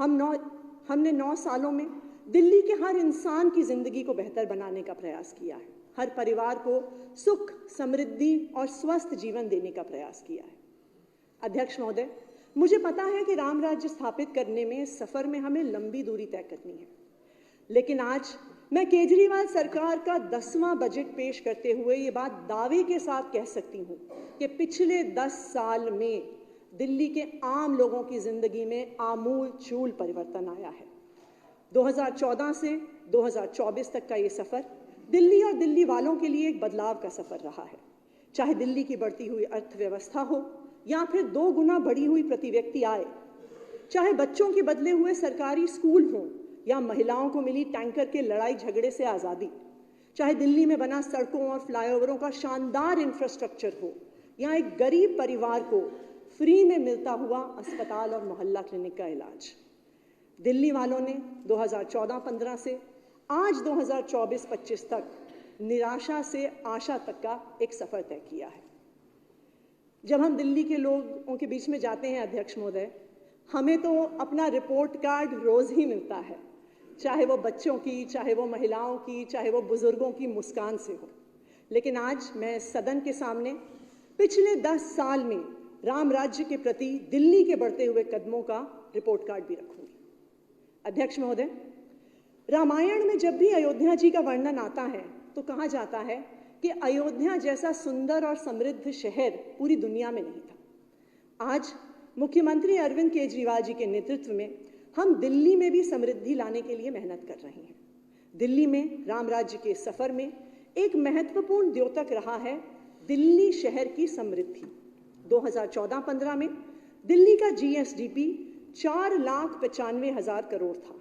हमने 9 सालों में दिल्ली के हर इंसान की जिंदगी को बेहतर बनाने का प्रयास किया है। हर परिवार को सुख, समृद्धि और स्वस्थ जीवन देने का प्रयास किया है। अध्यक्ष महोदय, मुझे पता है कि राम राज्य स्थापित करने में, सफर में हमें लंबी दूरी तय करनी है, लेकिन आज मैं केजरीवाल सरकार का 10वां बजट पेश करते हुए ये बात दावे के साथ कह सकती हूँ कि पिछले 10 साल में दिल्ली के आम लोगों की जिंदगी में आमूल-चूल परिवर्तन आया है। 2014 से 2024 तक का ये सफर दिल्ली और दिल्ली वालों के लिए एक बदलाव का सफर रहा है। चाहे दिल्ली की बढ़ती हुई अर्थव्यवस्था हो या फिर 2 गुना बढ़ी हुई प्रति व्यक्ति आय, चाहे बच्चों के बदले हुए सरकारी स्कूल हों या महिलाओं को मिली टैंकर के लड़ाई झगड़े से आज़ादी, चाहे दिल्ली में बना सड़कों और फ्लाईओवरों का शानदार इंफ्रास्ट्रक्चर हो या एक गरीब परिवार को फ्री में मिलता हुआ अस्पताल और मोहल्ला क्लिनिक का इलाज, दिल्ली वालों ने 2014-15 से आज 2024-25 तक निराशा से आशा तक का एक सफर तय किया है। जब हम दिल्ली के लोगों के बीच में जाते हैं अध्यक्ष महोदय, हमें तो अपना रिपोर्ट कार्ड रोज ही मिलता है, चाहे वो बच्चों की, चाहे वो महिलाओं की, चाहे वो बुजुर्गों की मुस्कान से हो। लेकिन आज मैं सदन के सामने पिछले 10 साल में राम राज्य के प्रति दिल्ली के बढ़ते हुए कदमों का रिपोर्ट कार्ड भी रखूंगी। अध्यक्ष महोदय, रामायण में जब भी अयोध्या जी का वर्णन आता है तो कहा जाता है कि अयोध्या जैसा सुंदर और समृद्ध शहर पूरी दुनिया में नहीं था। आज मुख्यमंत्री अरविंद केजरीवाल जी के नेतृत्व में हम दिल्ली में भी समृद्धि लाने के लिए मेहनत कर रहे हैं। दिल्ली में राम राज्य के सफर में एक महत्वपूर्ण द्योतक रहा है दिल्ली शहर की समृद्धि। 2014-15 में दिल्ली का जीएसडीपी 4,95,000 करोड़ था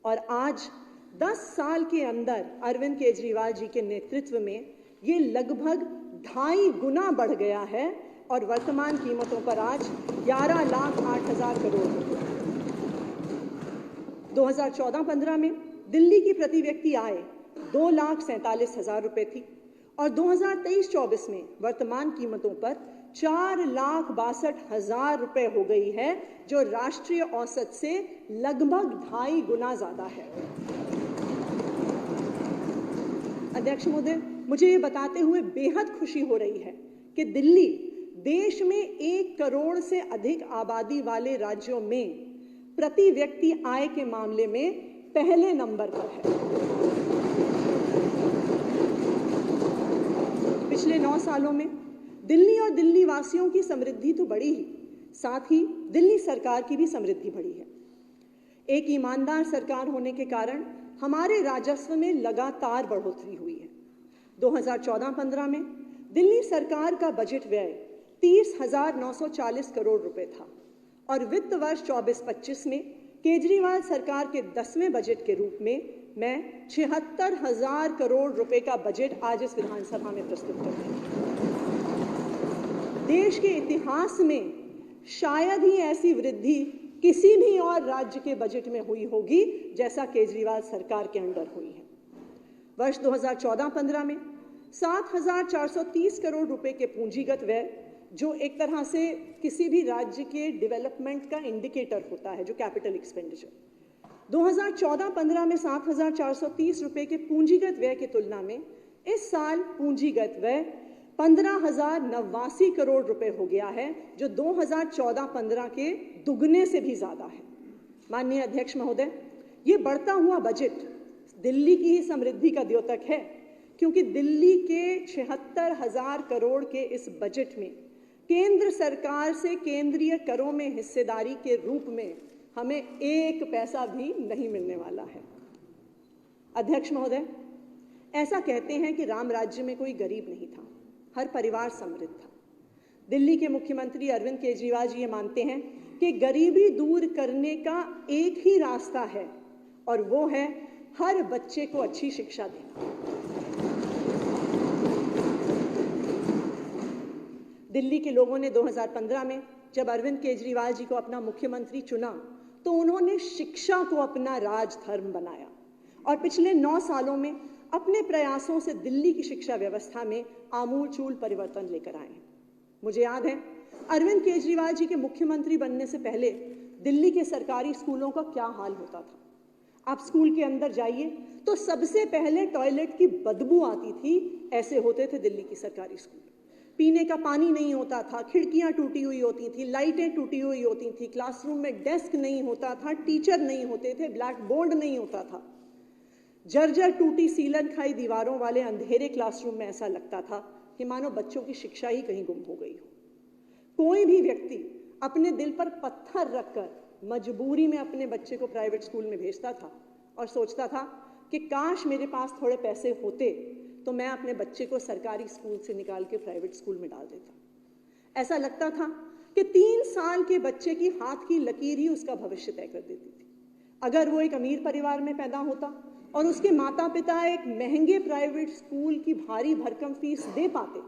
और आज 10 साल के अंदर अरविंद केजरीवाल जी के नेतृत्व में ये लगभग 2.5 गुना बढ़ गया है और वर्तमान कीमतों पर आज 11,08,000 करोड़ है। 2014-15 में दिल्ली की प्रति व्यक्ति आय 2,47,000 रुपए थी और 2023-24 में वर्तमान कीमतों पर 4,62,000 रुपए हो गई है, जो राष्ट्रीय औसत से लगभग 2.5 गुना ज्यादा है। अध्यक्ष महोदय, मुझे ये बताते हुए बेहद खुशी हो रही है कि दिल्ली देश में 1 करोड़ से अधिक आबादी वाले राज्यों में प्रति व्यक्ति आय के मामले में पहले नंबर पर है। पिछले 9 सालों में दिल्ली और दिल्ली वासियों की समृद्धि तो बढ़ी ही, साथ ही दिल्ली सरकार की भी समृद्धि बढ़ी है। एक ईमानदार सरकार होने के कारण हमारे राजस्व में लगातार बढ़ोतरी हुई है। 2014-15 में दिल्ली सरकार का बजट व्यय 30,940 करोड़ रुपए था और वित्त वर्ष 24-25 में केजरीवाल सरकार के 10वें बजट के रूप में मैं 76,000 करोड़ रुपए का बजट आज इस विधानसभा में प्रस्तुत कर रही हूं। देश के इतिहास में शायद ही ऐसी वृद्धि किसी भी और राज्य के बजट में हुई होगी जैसा केजरीवाल सरकार के अंडर हुई है। वर्ष 2014-15 में 7,430 करोड़ रुपए के पूंजीगत व्यय, जो एक तरह से किसी भी राज्य के डेवलपमेंट का इंडिकेटर होता है, जो कैपिटल एक्सपेंडिचर, 2014-15 में 7,430 रुपए के पूंजीगत व्यय की तुलना में इस साल पूंजीगत व्यय 15,089 करोड़ रुपए हो गया है, जो 2014-15 के दुगने से भी ज्यादा है। माननीय अध्यक्ष महोदय, ये बढ़ता हुआ बजट दिल्ली की ही समृद्धि का द्योतक है, क्योंकि दिल्ली के 76,000 करोड़ के इस बजट में केंद्र सरकार से केंद्रीय करों में हिस्सेदारी के रूप में हमें 1 पैसा भी नहीं मिलने वाला है। अध्यक्ष महोदय, ऐसा कहते हैं कि राम राज्य में कोई गरीब नहीं था, हर परिवार समृद्ध था। दिल्ली के मुख्यमंत्री अरविंद केजरीवाल जी ये मानते हैं कि गरीबी दूर करने का एक ही रास्ता है और वो है हर बच्चे को अच्छी शिक्षा देना। दिल्ली के लोगों ने 2015 में जब अरविंद केजरीवाल जी को अपना मुख्यमंत्री चुना तो उन्होंने शिक्षा को अपना राजधर्म बनाया और पिछले 9 सालों में अपने प्रयासों से दिल्ली की शिक्षा व्यवस्था में आमूल-चूल परिवर्तन लेकर आए। मुझे याद है, अरविंद केजरीवाल जी के मुख्यमंत्री बनने से पहले दिल्ली के सरकारी स्कूलों का क्या हाल होता था। आप स्कूल के अंदर जाइए तो सबसे पहले टॉयलेट की बदबू आती थी। ऐसे होते थे दिल्ली की सरकारी स्कूल। पीने का पानी नहीं होता था, खिड़कियां टूटी हुई होती थी, लाइटें टूटी हुई होती थी, क्लासरूम में डेस्क नहीं होता था, टीचर नहीं होते थे, ब्लैक बोर्ड नहीं होता था। जर्जर टूटी सीलन खाई दीवारों वाले अंधेरे क्लासरूम में ऐसा लगता था कि मानो बच्चों की शिक्षा ही कहीं गुम हो गई हो। कोई भी व्यक्ति अपने दिल पर पत्थर रखकर मजबूरी में अपने बच्चे को प्राइवेट स्कूल में भेजता था और सोचता था कि काश मेरे पास थोड़े पैसे होते तो मैं अपने बच्चे को सरकारी स्कूल से निकाल के प्राइवेट स्कूल में डाल देता। ऐसा लगता था कि 3 साल के बच्चे की हाथ की लकीर ही उसका भविष्य तय कर देती थी। अगर वो एक अमीर परिवार में पैदा होता और उसके माता पिता एक महंगे प्राइवेट स्कूल की भारी भरकम फीस दे पाते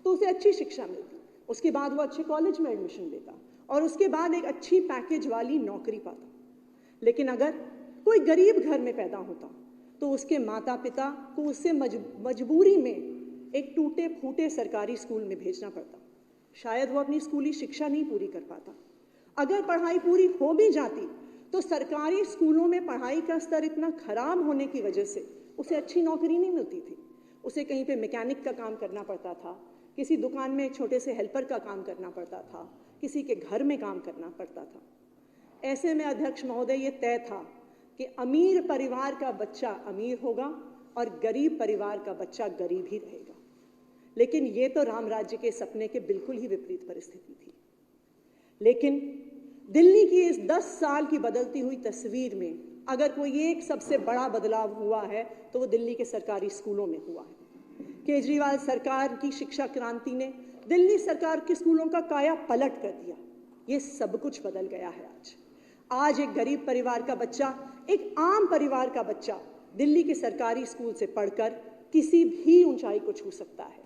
तो उसे अच्छी शिक्षा मिलती, उसके बाद वो अच्छे कॉलेज में एडमिशन लेता और उसके बाद एक अच्छी पैकेज वाली नौकरी पाता। लेकिन अगर कोई गरीब घर में पैदा होता तो उसके माता पिता को उससे मजबूरी में एक टूटे फूटे सरकारी स्कूल में भेजना पड़ता। शायद वो अपनी स्कूली शिक्षा नहीं पूरी कर पाता। अगर पढ़ाई पूरी हो भी जाती तो सरकारी स्कूलों में पढ़ाई का स्तर इतना खराब होने की वजह से उसे अच्छी नौकरी नहीं मिलती थी। उसे कहीं पे मैकेनिक का काम करना पड़ता था, किसी दुकान में एक छोटे से हेल्पर का काम करना पड़ता था, किसी के घर में काम करना पड़ता था। ऐसे में अध्यक्ष महोदय ये तय था कि अमीर परिवार का बच्चा अमीर होगा और गरीब परिवार का बच्चा गरीब ही रहेगा। लेकिन ये तो राम राज्य के सपने के बिल्कुल ही विपरीत परिस्थिति थी। लेकिन दिल्ली की इस 10 साल की बदलती हुई तस्वीर में अगर कोई एक सबसे बड़ा बदलाव हुआ है तो वो दिल्ली के सरकारी स्कूलों में हुआ है। केजरीवाल सरकार की शिक्षा क्रांति ने दिल्ली सरकार के स्कूलों का काया पलट कर दिया। ये सब कुछ बदल गया है। आज एक गरीब परिवार का बच्चा, एक आम परिवार का बच्चा दिल्ली के सरकारी स्कूल से पढ़कर किसी भी ऊंचाई को छू सकता है।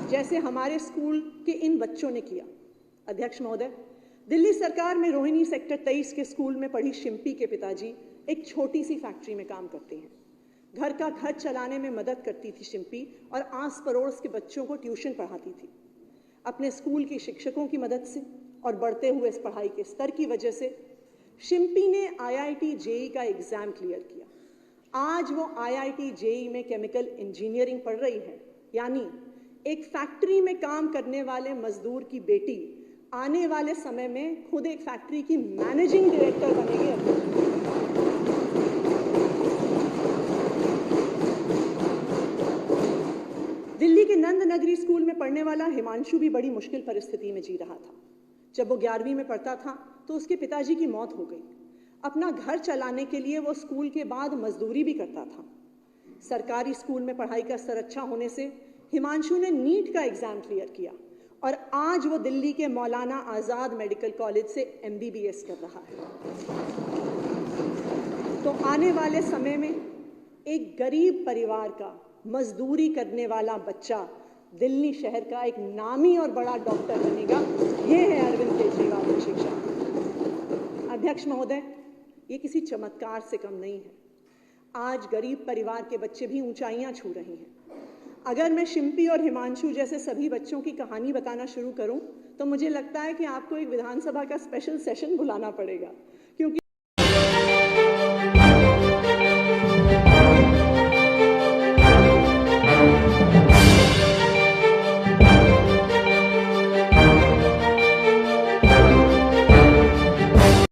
जैसे हमारे स्कूल के इन बच्चों ने किया। अध्यक्ष महोदय, दिल्ली सरकार में रोहिणी सेक्टर 23 के स्कूल में पढ़ी शिम्पी के पिताजी एक छोटी सी फैक्ट्री में काम करते हैं। घर का खर्च चलाने में मदद करती थी शिम्पी और आस पड़ोस के बच्चों को ट्यूशन पढ़ाती थी। अपने स्कूल की शिक्षकों की मदद से और बढ़ते हुए इस पढ़ाई के स्तर की वजह से शिम्पी ने IIT JEE का एग्जाम क्लियर किया। आज वो IIT JEE में केमिकल इंजीनियरिंग पढ़ रही है। यानी एक फैक्ट्री में काम करने वाले मजदूर की बेटी आने वाले समय में खुद एक फैक्ट्री की मैनेजिंग डायरेक्टर बनेगी। दिल्ली के नंद नगरी स्कूल में पढ़ने वाला हिमांशु भी बड़ी मुश्किल परिस्थिति में जी रहा था। जब वो 11वीं में पढ़ता था तो उसके पिताजी की मौत हो गई। अपना घर चलाने के लिए वो स्कूल के बाद मजदूरी भी करता था। सरकारी स्कूल में पढ़ाई का स्तर अच्छा होने से हिमांशु ने नीट का एग्जाम क्लियर किया और आज वो दिल्ली के मौलाना आजाद मेडिकल कॉलेज से MBBS कर रहा है। तो आने वाले समय में एक गरीब परिवार का मजदूरी करने वाला बच्चा दिल्ली शहर का एक नामी और बड़ा डॉक्टर बनेगा। ये है अरविंद केजरीवाल की शिक्षा। अध्यक्ष महोदय, ये किसी चमत्कार से कम नहीं है। आज गरीब परिवार के बच्चे भी ऊंचाइयां छू रहे हैं। अगर मैं शिम्पी और हिमांशु जैसे सभी बच्चों की कहानी बताना शुरू करूं तो मुझे लगता है कि आपको एक विधानसभा का स्पेशल सेशन बुलाना पड़ेगा, क्योंकि